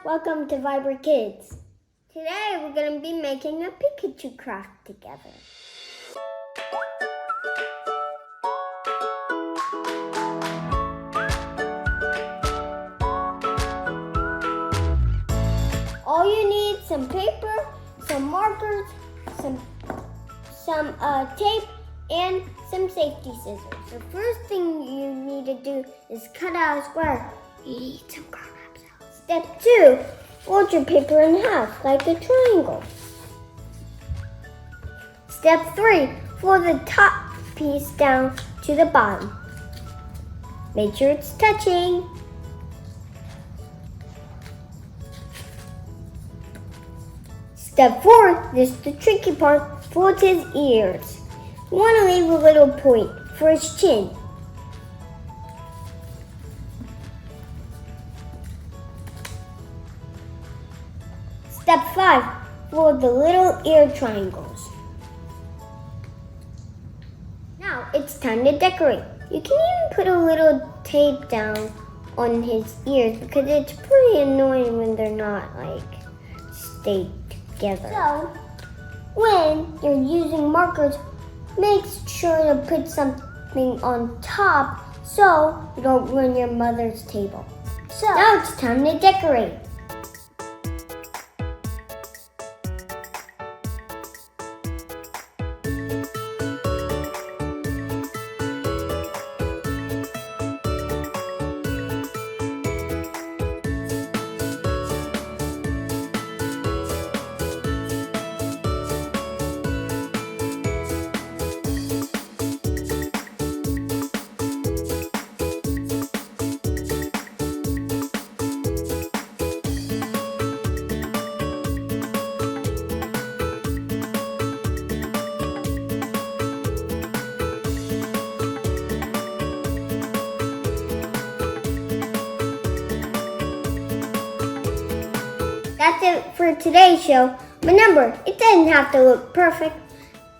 welcome to Vibrandt Kids. Today we're going to be making a Pikachu craft together. All you need is some paper, some markers, some tape, and some safety scissors. The first thing you need to do is cut out a square. You need some grown-up cells. Step 2, fold your paper in half like a triangle. Step 3, fold the top piece down to the bottom. Make sure it's touching. Step 4, this is the tricky part, fold his ears. You want to leave a little point for his chin. Step 5, fold the little ear triangles. Now it's time to decorate. You can even put a little tape down on his ears because it's pretty annoying when they're not stayed together. So, when you're using markers, make sure to put something on top so you don't ruin your mother's table. So, now it's time to decorate. That's it for today's show. Remember, it doesn't have to look perfect.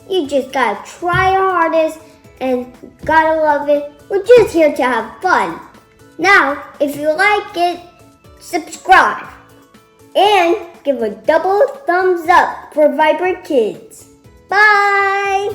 You just gotta try your hardest and gotta love it. We're just here to have fun. Now, if you like it, subscribe and give a double thumbs up for Vibrandt Kids. Bye!